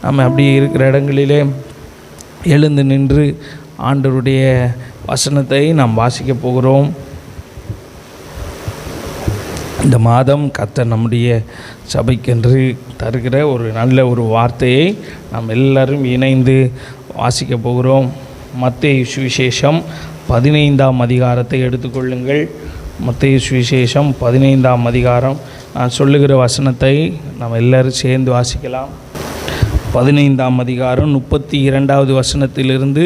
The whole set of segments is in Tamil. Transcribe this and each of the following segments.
நம்ம அப்படியே இருக்கிற இடங்களிலே எழுந்து நின்று ஆண்டவருடைய வசனத்தை நாம் வாசிக்க போகிறோம். இந்த மாதம் கர்த்தர் நம்முடைய சபைக்கென்று தருகிற ஒரு நல்ல ஒரு வார்த்தையை நாம் எல்லாரும் இணைந்து வாசிக்க போகிறோம். மத்தேயு சுவிசேஷம் 15ஆம் அதிகாரத்தை எடுத்துக்கொள்ளுங்கள். மத்தேயு சுவிசேஷம் 15ஆம் அதிகாரம். நான் சொல்லுகிற வசனத்தை நாம் எல்லோரும் சேர்ந்து வாசிக்கலாம். 15ஆம் அதிகாரம் 32வது வசனத்திலிருந்து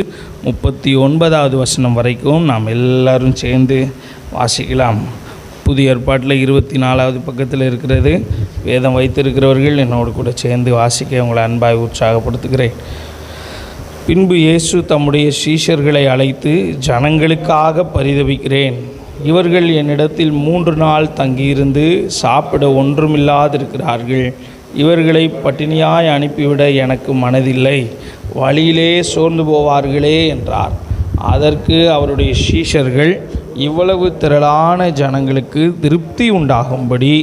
39வது வசனம் வரைக்கும் நாம் எல்லாரும் சேர்ந்து வாசிக்கலாம். புதிய ஏற்பாட்டில் 24வது பக்கத்தில் இருக்கிறது. வேதம் வைத்திருக்கிறவர்கள் என்னோடு கூட சேர்ந்து வாசிக்க உங்களை அன்பாய் உற்சாகப்படுத்துகிறேன். பின்பு இயேசு தம்முடைய சீஷர்களை அழைத்து, ஜனங்களுக்காக பரிதபிக்கிறேன். இவர்கள் என்னிடத்தில் 3 நாள் தங்கியிருந்து சாப்பிட ஒன்றுமில்லாதிருக்கிறார்கள். இவர்களை பட்டினியாய் அனுப்பிவிட எனக்கு மனதில்லை. வழியிலே சோர்ந்து போவார்களே என்றார். அதற்கு அவருடைய சீஷர்கள், இவ்வளவு திரளான ஜனங்களுக்கு திருப்தி உண்டாகும்படி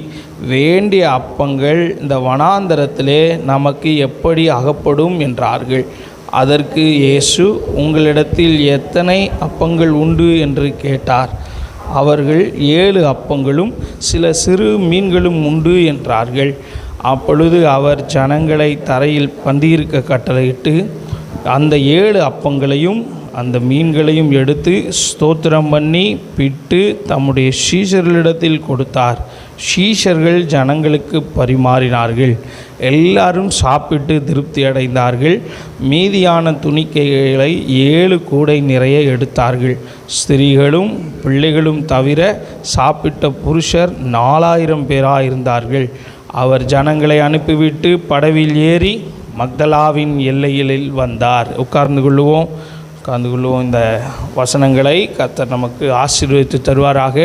வேண்டிய அப்பங்கள் இந்த வனாந்தரத்திலே நமக்கு எப்படி அகப்படும் என்றார்கள். அதற்கு இயேசு, உங்களிடத்தில் எத்தனை அப்பங்கள் உண்டு என்று கேட்டார். அவர்கள் 7 அப்பங்களும் சில சிறு மீன்களும் உண்டு என்றார்கள். அப்பொழுது அவர் ஜனங்களை தரையில் பந்தியிருக்க கட்டளையிட்டு அந்த 7 அப்பங்களையும் அந்த மீன்களையும் எடுத்து ஸ்தோத்திரம் பண்ணி பிட்டு தம்முடைய சீஷர்களிடத்தில் கொடுத்தார். சீஷர்கள் ஜனங்களுக்கு பரிமாறினார்கள். எல்லாரும் சாப்பிட்டு திருப்தி அடைந்தார்கள். மீதியான துணிக்கைகளை 7 கூடை நிறைய எடுத்தார்கள். ஸ்திரீகளும் பிள்ளைகளும் தவிர சாப்பிட்ட புருஷர் 4000 பேராயிருந்தார்கள். அவர் ஜனங்களை அனுப்பிவிட்டு படவில் ஏறி மக்தலாவின் எல்லையில் வந்தார். உட்கார்ந்து கொள்ளுவோம். இந்த வசனங்களை கர்த்தர் நமக்கு ஆசீர்வதித்து தருவாராக.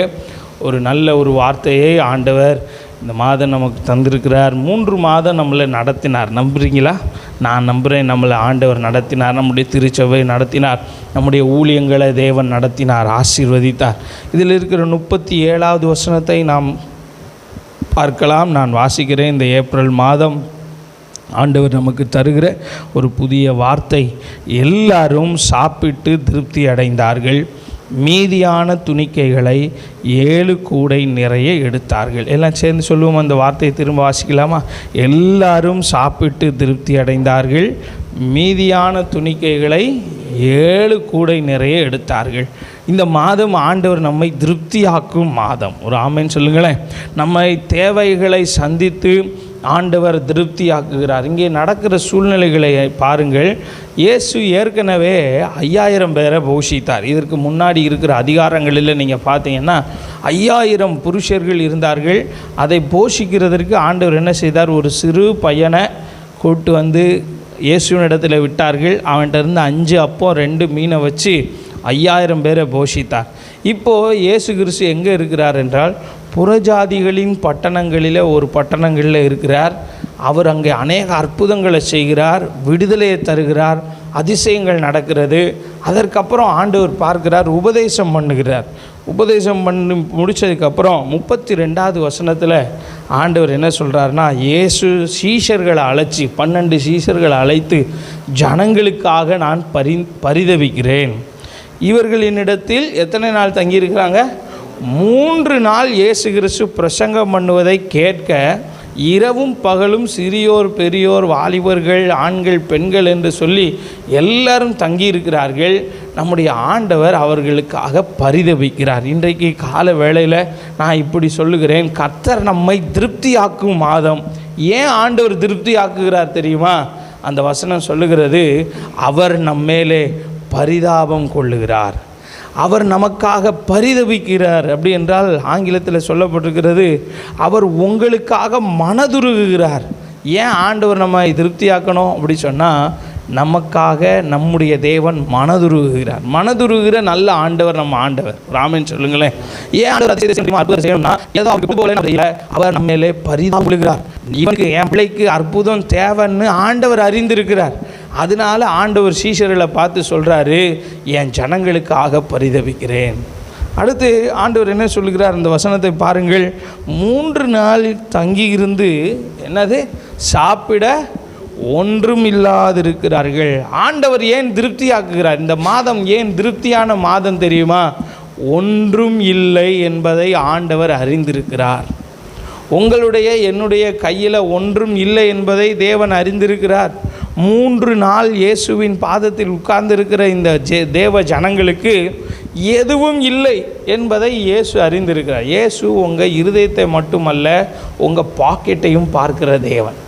ஒரு நல்ல ஒரு வார்த்தையை ஆண்டவர் இந்த மாதம் நமக்கு தந்திருக்கிறார். 3 மாதம் நம்மளை நடத்தினார். நம்புறீங்களா? நான் நம்புகிறேன். நம்மளை ஆண்டவர் நடத்தினார். நம்முடைய திருச்சபை நடத்தினார். நம்முடைய ஊழியங்களை தேவன் நடத்தினார், ஆசீர்வதித்தார். இதில் இருக்கிற 37வது வசனத்தை நாம் பார்க்கலாம். நான் வாசிக்கிறேன். இந்த ஏப்ரல் மாதம் ஆண்டவர் நமக்கு தருகிற ஒரு புதிய வார்த்தை. எல்லாரும் சாப்பிட்டு திருப்தி அடைந்தார்கள். மீதியான துணிக்கைகளை 7 கூடை நிறைய எடுத்தார்கள். எல்லாம் சேர்ந்து சொல்லுவோம். அந்த வார்த்தையை திரும்ப வாசிக்கலாமா? எல்லாரும் சாப்பிட்டு திருப்தி அடைந்தார்கள். மீதியான துணிக்கைகளை 7 கூடை நிறைய எடுத்தார்கள். இந்த மாதம் ஆண்டவர் நம்மை திருப்தியாக்கும் மாதம். ஒரு ஆமென் சொல்லுங்களேன். நம்மை தேவைகளை சந்தித்து ஆண்டவர் திருப்தியாக்குகிறார். இங்கே நடக்கிற சூழ்நிலைகளை பாருங்கள். இயேசு ஏற்கனவே 5000 பேரை போஷித்தார். இதற்கு முன்னாடி இருக்கிற அதிகாரங்களில் நீங்கள் பார்த்தீங்கன்னா 5000 புருஷர்கள் இருந்தார்கள். அதை போஷிக்கிறதற்கு ஆண்டவர் என்ன செய்தார்? ஒரு சிறு பையனை கூட்டு வந்து இயேசுவினிடத்தில் விட்டார்கள். அவன்கிட்ட இருந்து 5 அப்பம் 2 மீனை வச்சு 5000 பேரை போஷித்தார். இப்போது இயேசு கிறிஸ்து எங்கே இருக்கிறார் என்றால், புறஜாதிகளின் பட்டணங்களில் ஒரு பட்டணங்களில் இருக்கிறார். அவர் அங்கே அநேக அற்புதங்களை செய்கிறார், விடுதலையை தருகிறார், அதிசயங்கள் நடக்கிறது. அதற்கப்புறம் ஆண்டவர் பார்க்கிறார், உபதேசம் பண்ணுகிறார். உபதேசம் பண்ணி முடித்ததுக்கப்புறம் 32வது வசனத்தில் ஆண்டவர் என்ன சொல்கிறாருன்னா, இயேசு சீஷர்களை அழைச்சி 12 சீஷர்களை அழைத்து, ஜனங்களுக்காக நான் பரிதபிக்கிறேன். இவர்கள் என்னிடத்தில் எத்தனை நாள் தங்கியிருக்கிறாங்க? 3 நாள் இயேசு கிறிஸ்து பிரசங்கம் பண்ணுவதை கேட்க இரவும் பகலும் சிறியோர் பெரியோர் வாலிபர்கள் ஆண்கள் பெண்கள் என்று சொல்லி எல்லாரும் தங்கியிருக்கிறார்கள். நம்முடைய ஆண்டவர் அவர்களுக்காக பரிதபிக்கிறார். இன்றைக்கு கால வேளையில் நான் இப்படி சொல்லுகிறேன், கர்த்தர் நம்மை திருப்தியாக்கும் மாதம். ஏன் ஆண்டவர் திருப்தியாக்குகிறார் தெரியுமா? அந்த வசனம் சொல்லுகிறது, அவர் நம்மேலே பரிதாபம் கொள்ளுகிறார், அவர் நமக்காக பரிதபிக்கிறார். அப்படி என்றால் ஆங்கிலத்தில் சொல்லப்பட்டிருக்கிறது, அவர் உங்களுக்காக மனதுருகுகிறார். ஏன் ஆண்டவர் நம்ம திருப்தியாக்கணும் அப்படி சொன்னால், நமக்காக நம்முடைய தேவன் மனதுருகுகிற நல்ல ஆண்டவர் நம்ம ஆண்டவர். ராமன் சொல்லுங்களேன். ஏன் ஆண்டவர் செய்யணும்னா, ஏதோ அவர் நம்ம மேலே பரிதாபம் கொள்ளுகிறார். இவனுக்கு என் பிள்ளைக்கு அற்புதம் தேவைன்னு ஆண்டவர் அறிந்திருக்கிறார். அதனால ஆண்டவர் சீஷர்களை பார்த்து சொல்கிறாரு, என் ஜனங்களுக்காக பரிதபிக்கிறேன். அடுத்து ஆண்டவர் என்ன சொல்லுகிறார்? அந்த வசனத்தை பாருங்கள். 3 நாள் தங்கி இருந்து என்னது சாப்பிட ஒன்றும் இல்லாதிருக்கிறார்கள். ஆண்டவர் ஏன் திருப்தியாக்குகிறார்? இந்த மாதம் ஏன் திருப்தியான மாதம் தெரியுமா? ஒன்றும் இல்லை என்பதை ஆண்டவர் அறிந்திருக்கிறார். உங்களுடைய என்னுடைய கையில் ஒன்றும் இல்லை என்பதை தேவன் அறிந்திருக்கிறார். 3 நாள் இயேசுவின் பாதத்தில் உட்கார்ந்திருக்கிற இந்த தேவ ஜனங்களுக்கு எதுவும் இல்லை என்பதை இயேசு அறிந்திருக்கிறார். இயேசு உங்கள் இருதயத்தை மட்டுமல்ல, உங்கள் பாக்கெட்டையும் பார்க்கிற தேவன்.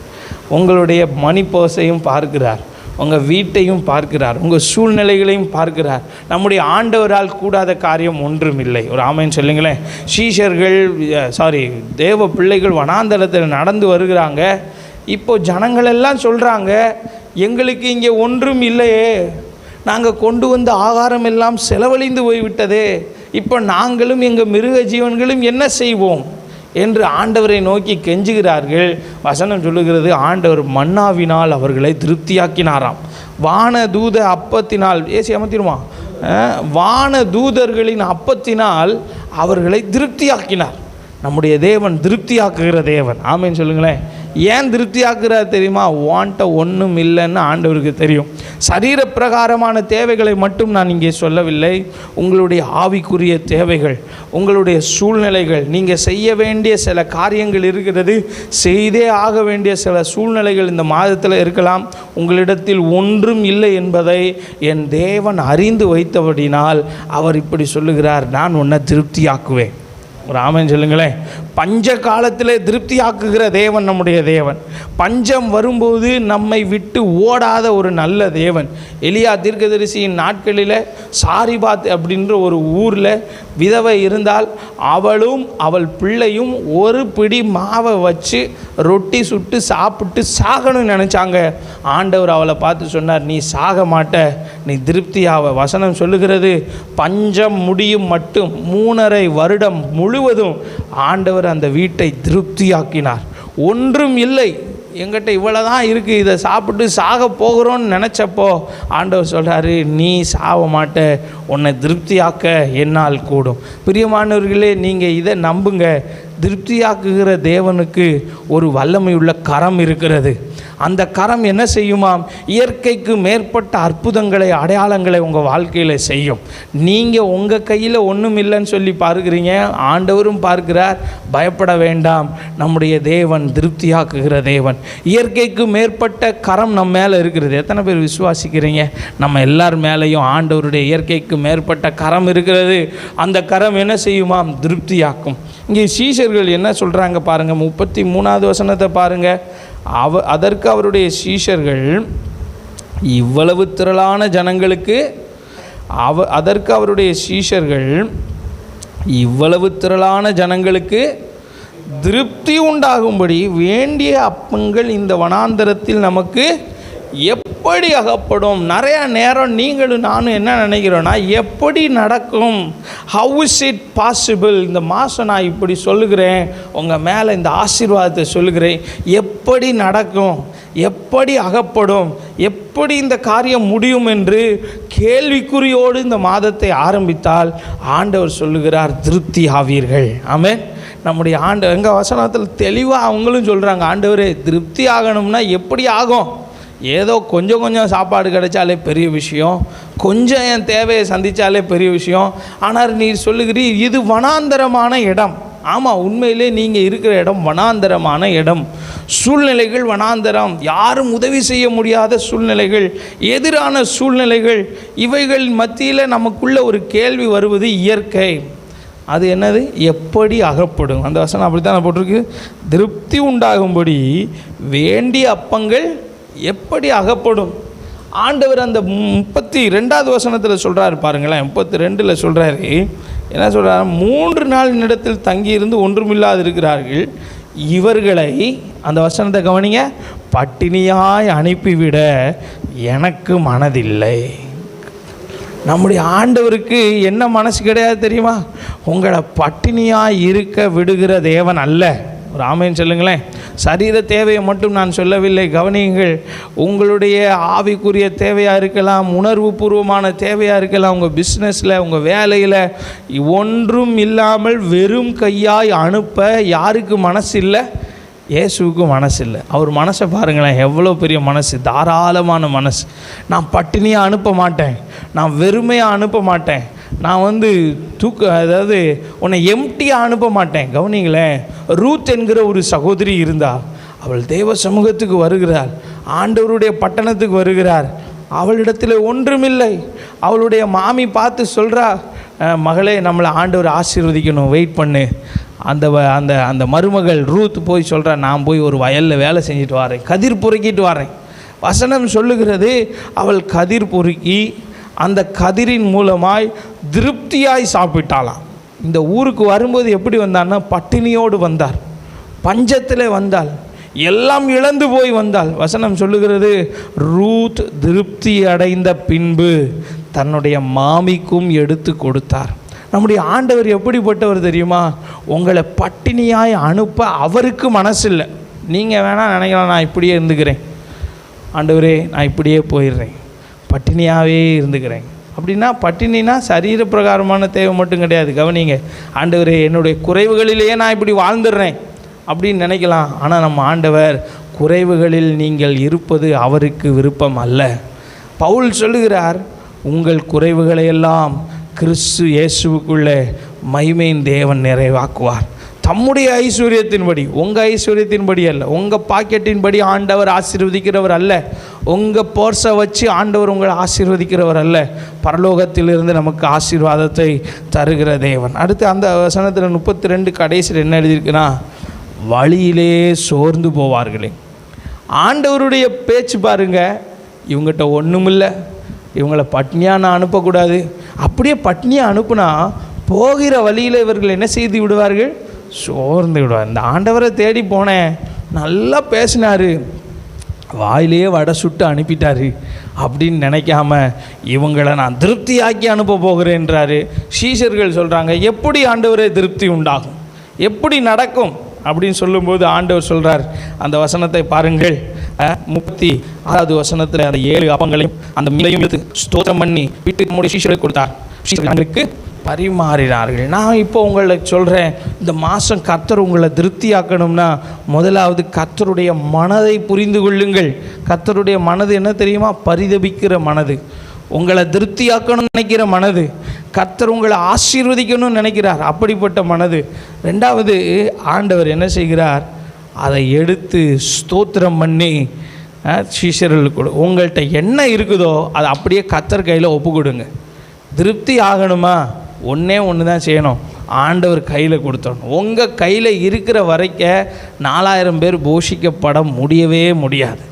உங்களுடைய மணி பர்ஸையும் பார்க்கிறார், உங்கள் வீட்டையும் பார்க்கிறார், உங்கள் சூழ்நிலைகளையும் பார்க்கிறார். நம்முடைய ஆண்டவரால் கூடாத காரியம் ஒன்றும் இல்லை. ஒரு ஆமென் சொல்லுங்களேன். சீஷர்கள் தேவ பிள்ளைகள் வனாந்தரத்தில் நடந்து வருகிறாங்க. இப்போ ஜனங்கள் எல்லாம் சொல்கிறாங்க, எங்களுக்கு இங்கே ஒன்றும் இல்லையே, நாங்கள் கொண்டு வந்த ஆகாரம் எல்லாம் செலவழிந்து போய்விட்டதே, இப்போ நாங்களும் எங்கள் மிருக ஜீவன்களும் என்ன செய்வோம் என்று ஆண்டவரை நோக்கி கெஞ்சுகிறார்கள். வசனம் சொல்லுகிறது, ஆண்டவர் மன்னாவினால் அவர்களை திருப்தியாக்கினாராம். வான தூத அப்பத்தினால் அமர்த்திடுமா வான தூதர்களின் அப்பத்தினால் அவர்களை திருப்தியாக்கினார். நம்முடைய தேவன் திருப்தியாக்குகிற தேவன். ஆமேன்னு சொல்லுங்களேன். ஏன் திருப்தியாக்குறார் தெரியுமா? வாண்ட ஒன்றும் இல்லைன்னு ஆண்டவருக்கு தெரியும். சரீர பிரகாரமான தேவைகளை மட்டும் நான் இங்கே சொல்லவில்லை. உங்களுடைய ஆவிக்குரிய தேவைகள், உங்களுடைய சூழ்நிலைகள், நீங்கள் செய்ய வேண்டிய சில காரியங்கள் இருக்கிறது, செய்தே ஆக வேண்டிய சில சூழ்நிலைகள் இந்த மாதத்தில் இருக்கலாம். உங்களிடத்தில் ஒன்றும் இல்லை என்பதை என் தேவன் அறிந்து வைத்தபடினால் அவர் இப்படி சொல்லுகிறார், நான் உன்னை திருப்தியாக்குவேன். ஒரு ஆமென் சொல்லுங்களேன். பஞ்ச காலத்திலே திருப்தியாக்குகிற தேவன் நம்முடைய தேவன். பஞ்சம் வரும்போது நம்மை விட்டு ஓடாத ஒரு நல்ல தேவன். எலியா தீர்க்கதரிசியின் நாட்களில் சாரிபாத் அப்படின்ற ஒரு ஊரில் விதவை இருந்தால் அவளும் அவள் பிள்ளையும் ஒரு பிடி மாவை வச்சு ரொட்டி சுட்டு சாப்பிட்டு சாகணும்னு நினச்சாங்க. ஆண்டவர் அவளை பார்த்து சொன்னார், நீ சாக மாட்ட, நீ திருப்தியாவ. வசனம் சொல்லுகிறது, பஞ்சம் முடியும் மட்டும் 3.5 வருடம் முழுவதும் ஆண்டவர் அந்த வீட்டை திருப்தியாக்கினார். ஒன்றும் இல்லை, எங்கிட்ட இவ்வளோ தான் இருக்குது, இதை சாப்பிட்டு சாக போகிறோன்னு நினச்சப்போ ஆண்டவர் சொல்கிறாரு, நீ சாக மாட்ட, உன்னை திருப்தியாக்க என்னால் கூடும். பிரியமானவர்களே, நீங்கள் இதை நம்புங்க. திருப்தியாக்குகிற தேவனுக்கு ஒரு வல்லமையுள்ள கரம் இருக்கிறது. அந்த கரம் என்ன செய்யுமாம்? இயற்கைக்கு மேற்பட்ட அற்புதங்களை, அடையாளங்களை உங்கள் வாழ்க்கையில் செய்யும். நீங்கள் உங்கள் கையில் ஒன்றும் இல்லைன்னு சொல்லி பார்க்குறீங்க, ஆண்டவரும் பார்க்கிறார். பயப்பட வேண்டாம், நம்முடைய தேவன் திருப்தியாக்குகிற தேவன். இயற்கைக்கு மேற்பட்ட கரம் நம்ம மேலே இருக்கிறது. எத்தனை பேர் விசுவாசிக்கிறீங்க? நம்ம எல்லார் மேலேயும் ஆண்டவருடைய இயற்கைக்கு மேற்பட்ட கரம் இருக்கிறது. அந்த கரம் என்ன செய்யுமாம்? திருப்தியாக்கும். இங்கே சீஷர்கள் என்ன சொல்கிறாங்க பாருங்கள், 33வது வசனத்தை பாருங்கள். அதற்கு அவருடைய சீஷர்கள், இவ்வளவு திரளான ஜனங்களுக்கு அதற்கு அவருடைய சீஷர்கள் இவ்வளவு திரளான ஜனங்களுக்கு திருப்தி உண்டாகும்படி வேண்டிய அப்பங்கள் இந்த வனாந்தரத்தில் நமக்கு எப்படி அகப்படும்? நிறையா நேரம் நீங்களும் நானும் என்ன நினைக்கிறோன்னா, எப்படி நடக்கும்? How is it possible? இந்த மாதம் நான் இப்படி சொல்லுகிறேன், உங்கள் மேலே இந்த ஆசீர்வாதத்தை சொல்லுகிறேன், எப்படி நடக்கும்? எப்படி அகப்படும்? எப்படி இந்த காரியம் முடியும் என்று கேள்விக்குறியோடு இந்த மாதத்தை ஆரம்பித்தால் ஆண்டவர் சொல்லுகிறார், திருப்தி ஆவீர்கள். ஆமென். நம்முடைய ஆண்டவர் எங்கள் வசனத்தில் தெளிவாக அவங்களும் சொல்கிறாங்க, ஆண்டவரே திருப்தி ஆகணும்னா எப்படி ஆகும்? ஏதோ கொஞ்சம் கொஞ்சம் சாப்பாடு கிடைச்சாலே பெரிய விஷயம், கொஞ்சம் என் தேவையை சந்தித்தாலே பெரிய விஷயம். ஆனால் நீர் சொல்லுகிறீர், இது வனாந்தரமான இடம். ஆமாம், உண்மையிலே நீங்கள் இருக்கிற இடம் வனாந்தரமான இடம். சூழ்நிலைகள் வனாந்தரம், யாரும் உதவி செய்ய முடியாத சூழ்நிலைகள், எதிரான சூழ்நிலைகள், இவைகள் மத்தியில் நமக்குள்ள ஒரு கேள்வி வருவது இயற்கை. அது என்னது? எப்படி அகப்படும்? அந்த வசனம் அப்படித்தான் போட்டிருக்கு. திருப்தி உண்டாகும்படி வேண்டிய அப்பங்கள் எப்படி அகப்படும்? ஆண்டவர் அந்த 32வது வசனத்தில் சொல்கிறாரு பாருங்களேன். 32 சொல்கிறாரு, என்ன சொல்கிறார்? 3 நாள் இடத்தில் தங்கியிருந்து ஒன்றுமில்லாது இருக்கிறார்கள். இவர்களை, அந்த வசனத்தை கவனிங்க, பட்டினியாய் அனுப்பிவிட எனக்கு மனதில்லை. நம்முடைய ஆண்டவருக்கு என்ன மனசு கிடையாது தெரியுமா? உங்களை பட்டினியாய் இருக்க விடுகிற தேவன் அல்ல. ஒரு ஆமென் சொல்லுங்களேன். சரீர தேவையை மட்டும் நான் சொல்லவில்லை, கவனியுங்கள். உங்களுடைய ஆவிக்குரிய தேவையாக இருக்கலாம், உணர்வு பூர்வமான தேவையாக இருக்கலாம், உங்கள் பிஸ்னஸில், உங்கள் வேலையில் ஒன்றும் இல்லாமல் வெறும் கையாய் அனுப்ப யாருக்கு மனசு இல்லை? இயேசுவுக்கு மனசு இல்லை. அவர் மனசை பாருங்களேன், எவ்வளோ பெரிய மனசு, தாராளமான மனசு. நான் பட்டினியாக அனுப்ப மாட்டேன், நான் வெறுமையாக அனுப்ப மாட்டேன், நான் அதாவது உன்னை எம்டியாக அனுப்ப மாட்டேன். கவனிங்களேன், ரூத் என்கிற ஒரு சகோதரி இருந்தாள். அவள் தேவ சமூகத்துக்கு வருகிறாள், ஆண்டவருடைய பட்டணத்துக்கு வருகிறார். அவளிடத்தில் ஒன்றுமில்லை. அவளுடைய மாமி பார்த்து சொல்கிறா, மகளே, நம்மளை ஆண்டவர் ஆசீர்வதிக்கணும், வெயிட் பண்ணு. அந்த அந்த அந்த மருமகள் ரூத் போய் சொல்கிறா, நான் போய் ஒரு வயலில் வேலை செஞ்சுட்டு வரேன், கதிர் பொறுக்கிட்டு வரேன். வசனம் சொல்லுகிறது, அவள் கதிர் பொறுக்கி அந்த கதிரின் மூலமாய் திருப்தியாய் சாப்பிட்டாளாம். இந்த ஊருக்கு வரும்போது எப்படி வந்தான்னா, பட்டினியோடு வந்தார், பஞ்சத்தில் வந்தாள், எல்லாம் இழந்து போய் வந்தாள். வசனம் சொல்லுகிறது, ரூத் திருப்தி அடைந்த பின்பு தன்னுடைய மாமிக்கும் எடுத்து கொடுத்தார். நம்முடைய ஆண்டவர் எப்படிப்பட்டவர் தெரியுமா? உங்களை பட்டினியாய் அனுப்ப அவருக்கு மனசில்லை. நீங்கள் வேணால் நினைக்கலாம், நான் இப்படியே இருந்துக்கிறேன் ஆண்டவரே, நான் இப்படியே போயிடுறேன், பட்டினியாகவே இருந்துக்கிறேன் அப்படின்னா. பட்டினினா சரீர பிரகாரமான தேவை மட்டும் கிடையாது. கவனிங்க, ஆண்டவரே, என்னுடைய குறைவுகளிலேயே நான் இப்படி வாழ்ந்துடுறேன் அப்படின்னு நினைக்கலாம். ஆனால் நம்ம ஆண்டவர், குறைவுகளில் நீங்கள் இருப்பது அவருக்கு விருப்பம் அல்ல. பவுல் சொல்லுகிறார், உங்கள் குறைவுகளையெல்லாம் கிறிஸ்து இயேசுவுக்குள்ளே மகிமையின் தேவன் நிறைவாக்குவார். தம்முடைய ஐஸ்வர்யத்தின்படி, உங்கள் ஐஸ்வர்யத்தின்படி அல்ல, உங்கள் பாக்கெட்டின்படி ஆண்டவர் ஆசீர்வதிக்கிறவர் அல்ல, உங்கள் போர்ஸை வச்சு ஆண்டவர் உங்களை ஆசீர்வதிக்கிறவர் அல்ல. பரலோகத்திலிருந்து நமக்கு ஆசீர்வாதத்தை தருகிற தேவன். அடுத்து அந்த வசனத்தில் 32 கடைசியில் என்ன எழுதியிருக்குன்னா, வழியிலே சோர்ந்து போவார்களே. ஆண்டவருடைய பேச்சு பாருங்க, இவங்ககிட்ட ஒன்றுமில்லை, இவங்களை பட்னியாக நான் அனுப்பக்கூடாது. அப்படியே பட்னியாக அனுப்புனா போகிற வழியில் இவர்கள் என்ன செய்து விடுவார்கள்? சோர்ந்து விடுவார். இந்த ஆண்டவரை தேடி போனேன், நல்லா பேசினார், வாயிலேயே வடை சுட்டு அனுப்பிட்டாரு அப்படின்னு நினைக்காம, இவங்களை நான் திருப்தியாக்கி அனுப்ப போகிறேன்றாரு. சீஷர்கள் சொல்கிறாங்க, எப்படி ஆண்டவரே திருப்தி உண்டாகும், எப்படி நடக்கும் அப்படின்னு சொல்லும்போது ஆண்டவர் சொல்கிறார். அந்த வசனத்தை பாருங்கள், 36வது வசனத்தில் அந்த 7 அப்பங்களையும் அந்த மீனையும் எடுத்து ஸ்தோத்திரம் பண்ணி வீட்டுக்கு நம்முடைய சீஷர்களுக்கு கொடுத்தார். சீஷர்களுக்கு பரிமாறினார்கள். நான் இப்போ உங்களுக்கு சொல்கிறேன், இந்த மாதம் கர்த்தர் உங்களை திருப்தியாக்கணும்னா முதலாவது கர்த்தருடைய மனதை புரிந்து கொள்ளுங்கள். கர்த்தருடைய மனது என்ன தெரியுமா? பரிதபிக்கிற மனது, உங்களை திருப்தியாக்கணும்னு நினைக்கிற மனது, கர்த்தர் உங்களை ஆசீர்வதிக்கணும்னு நினைக்கிறார், அப்படிப்பட்ட மனது. ரெண்டாவது, ஆண்டவர் என்ன செய்கிறார்? அதை எடுத்து ஸ்தோத்திரம் பண்ணி சீஷர்களுக்கு கொடு. உங்கள்கிட்ட என்ன இருக்குதோ அதை அப்படியே கர்த்தர் கையில் ஒப்பு கொடுங்க. திருப்தி ஆகணுமா? ஒன்றே ஒன்று தான் செய்யணும், ஆண்டவர் கையில் கொடுத்துடணும். உங்கள் கையில் இருக்கிற வரைக்கும் 4000 பேர் போஷிக்கப்பட முடியவே முடியாது.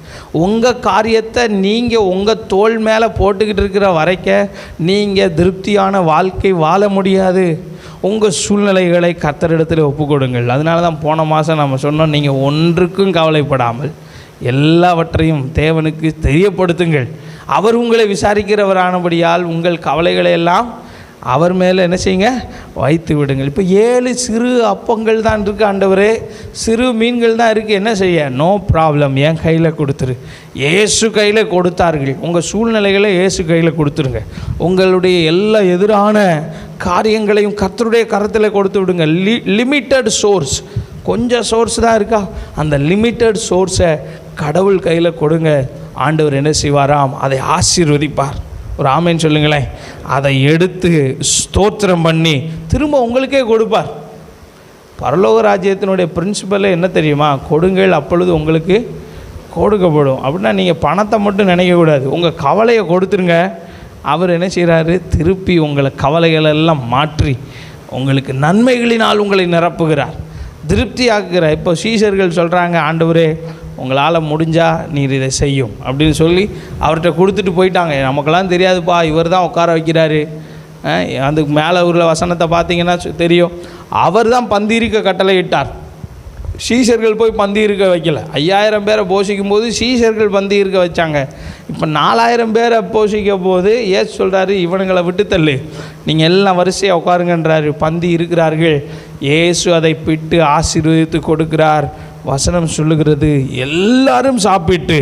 உங்கள் காரியத்தை நீங்கள் உங்கள் தோள் மேலே போட்டுக்கிட்டு இருக்கிற வரைக்கும் நீங்கள் திருப்தியான வாழ்க்கை வாழ முடியாது. உங்கள் சூழ்நிலைகளை கர்த்தரிடத்தில் ஒப்பு கொடுங்கள். அதனால தான் போன மாதம் நம்ம சொன்னோம், நீங்கள் ஒன்றுக்கும் கவலைப்படாமல் எல்லாவற்றையும் தேவனுக்கு தெரியப்படுத்துங்கள். அவர் உங்களை விசாரிக்கிறவரானபடியால் உங்கள் கவலைகளை எல்லாம் அவர் மேலே என்ன செய்யுங்க? வைத்து விடுங்கள். இப்போ 7 சிறு அப்பங்கள் தான் இருக்குது ஆண்டவரே, சிறு மீன்கள் தான் இருக்குது, என்ன செய்ய? நோ ப்ராப்ளம், என் கையில் கொடுத்துரு. இயேசு கையில் கொடுத்தார்கள். உங்கள் சூழ்நிலைகளை இயேசு கையில் கொடுத்துருங்க. உங்களுடைய எல்லா எதிரான காரியங்களையும் கர்த்தருடைய கரத்தில் கொடுத்து விடுங்க. லிமிட்டட் சோர்ஸ், கொஞ்சம் சோர்ஸ் தான் இருக்கா, அந்த லிமிட்டட் சோர்ஸை கடவுள் கையில் கொடுங்க. ஆண்டவர் என்ன செய்வாராம்? அதை ஆசீர்வதிப்பார். ஒரு ஆமேன்னு சொல்லுங்களேன். அதை எடுத்து ஸ்தோத்திரம் பண்ணி திரும்ப உங்களுக்கே கொடுப்பார். பரலோக ராஜ்யத்தினுடைய பிரின்சிபலே என்ன தெரியுமா? கொடுங்கள், அப்பொழுது உங்களுக்கு கொடுக்கப்படும். அப்படின்னா நீங்கள் பணத்தை மட்டும் நினைக்கக்கூடாது, உங்கள் கவலையை கொடுத்துருங்க. அவர் என்ன செய்கிறாரு? திருப்பி உங்களை கவலைகளெல்லாம் மாற்றி உங்களுக்கு நன்மைகளினால் உங்களை நிரப்புகிறார், திருப்தி ஆக்குகிறார். இப்போ சீஷர்கள் சொல்கிறாங்க, ஆண்டவரே உங்களால் முடிஞ்சால் நீர் இதை செய்யும் அப்படின்னு சொல்லி அவர்கிட்ட கொடுத்துட்டு போயிட்டாங்க. நமக்கெல்லாம் தெரியாதுப்பா, இவர் தான் உட்கார வைக்கிறாரு. அதுக்கு மேலே உள்ள வசனத்தை பார்த்தீங்கன்னா தெரியும். அவர் தான் பந்தியிருக்க கட்டளை இட்டார், சீஷர்கள் போய் பந்தி இருக்க வைக்கல. 5000 பேரை போஷிக்கும் போது சீஷர்கள் பந்தி இருக்க வச்சாங்க. இப்போ 4000 பேரை போஷிக்கும் போது ஏசு சொல்கிறாரு, இவனுங்களை விட்டு தள்ளு, நீங்கள் எல்லாம் வரிசையாக உட்காருங்கன்றாரு. பந்தி இருக்கிறார்கள். இயேசு அதை பிட்டு ஆசீர்வதித்து கொடுக்கிறார். வசனம் சொல்லுகிறது, எல்லாரும் சாப்பிட்டு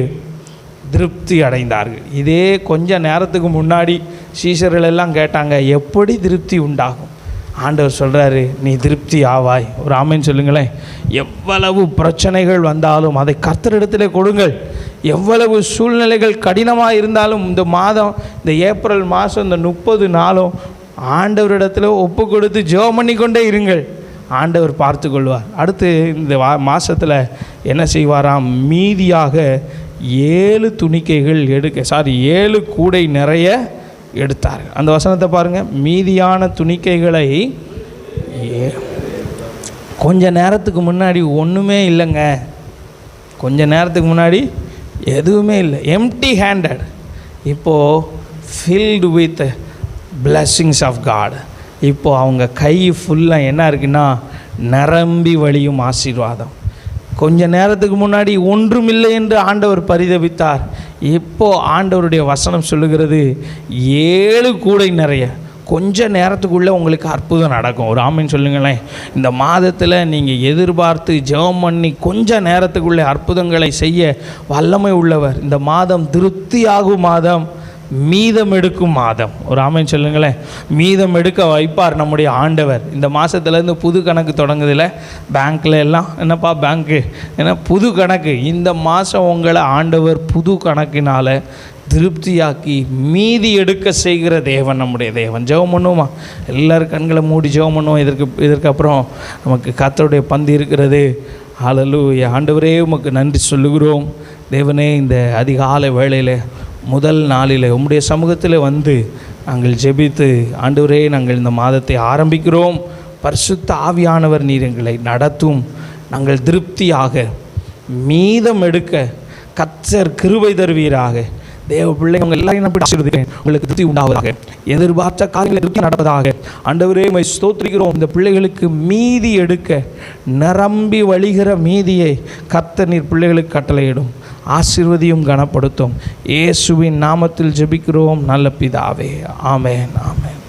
திருப்தி அடைந்தார்கள். இதே கொஞ்ச நேரத்துக்கு முன்னாடி சீஷர்கள் எல்லாம் கேட்டாங்க, எப்படி திருப்தி உண்டாகும்? ஆண்டவர் சொல்கிறாரு, நீ திருப்தி ஆவாய். ஒரு ஆமென் சொல்லுங்களேன். எவ்வளவு பிரச்சனைகள் வந்தாலும் அதை கர்த்தரிடத்திலே கொடுங்கள். எவ்வளவு சூழ்நிலைகள் கடினமாக இருந்தாலும் இந்த மாதம், இந்த ஏப்ரல் மாதம், இந்த 30 நாளும் ஆண்டவரிடத்தில் ஒப்பு கொடுத்து ஜெபம் பண்ணி கொண்டே இருங்கள். ஆண்டவர் பார்த்து கொள்வார். அடுத்து இந்த மாதத்தில் என்ன செய்வாராம்? மீதியாக 7 துணிக்கைகள் 7 கூடை நிறைய எடுத்தார்கள். அந்த வசனத்தை பாருங்கள். மீதியான துணிக்கைகளை கொஞ்ச நேரத்துக்கு முன்னாடி ஒன்றுமே இல்லைங்க. கொஞ்ச நேரத்துக்கு முன்னாடி எதுவுமே இல்லை, எம்டி ஹேண்டட். இப்போது filled with blessings of God. இப்போது அவங்க கை ஃபுல்லாக என்ன இருக்குன்னா நிரம்பி வழியும் ஆசீர்வாதம். கொஞ்ச நேரத்துக்கு முன்னாடி ஒன்றுமில்லை என்று ஆண்டவர் பரிதபித்தார். இப்போது ஆண்டவருடைய வசனம் சொல்லுகிறது 7 கூடை நிறைய. கொஞ்ச நேரத்துக்குள்ளே உங்களுக்கு அற்புதம் நடக்கும். ஒரு ஆமென் சொல்லுங்களேன். இந்த மாதத்தில் நீங்கள் எதிர்பார்த்து ஜெபம் பண்ணி கொஞ்ச நேரத்துக்குள்ளே அற்புதங்களை செய்ய வல்லமை உள்ளவர். இந்த மாதம் திருப்தியாகும் மாதம், மீதம் எடுக்கும் மாதம். ஒரு ஆமென் சொல்லுங்களேன். மீதம் எடுக்க வைப்பார் நம்முடைய ஆண்டவர். இந்த மாதத்துலேருந்து புது கணக்கு தொடங்குதில்ல, பேங்க்கில் எல்லாம் என்னப்பா பேங்க்கு ஏன்னா புது கணக்கு. இந்த மாதம் உங்களை ஆண்டவர் புது கணக்கினால் திருப்தியாக்கி மீதி எடுக்க செய்கிற தேவன் நம்முடைய தேவன். ஜெபம் பண்ணுவோமா? எல்லோரும் கண்களை மூடி ஜெபம் பண்ணுவோம். இதற்கப்புறம் நமக்கு கர்த்தருடைய பந்து இருக்கிறது. ஹல்லேலூயா. ஆண்டவரே உமக்கு நன்றி சொல்லுகிறோம். தேவனே, இந்த அதிகாலை வேளையில் முதல் நாளில் உம்முடைய சமூகத்தில் வந்து நாங்கள் ஜெபித்து, ஆண்டவரே நாங்கள் இந்த மாதத்தை ஆரம்பிக்கிறோம். பரிசுத்த ஆவியானவர் நீர் எங்களை நடத்தும். நாங்கள் திருப்தியாக மீதம் எடுக்க கர்த்தர் கிருபை தருவீராக. தேவ பிள்ளைங்க உங்கள் எல்லாரையும் நம்பி ஆசீர்வதிக்கிறேன். உங்களுக்கு திருப்தி உண்டாவதாக, எதிர்பார்த்த காரியங்களை திருப்தி நடப்பதாக. ஆண்டவரே உம்மை ஸ்தோத்திரிக்கிறோம். இந்த பிள்ளைகளுக்கு மீதி எடுக்க நிரம்பி வழிகிற மீதியை கர்த்தர் நீர் பிள்ளைகளுக்கு கட்டளையிடும். ஆசீர்வதியும் கனப்படுத்தும். இயேசுவின் நாமத்தில் ஜெபிக்கிறோம் நல்ல பிதாவே. ஆமென், ஆமென்.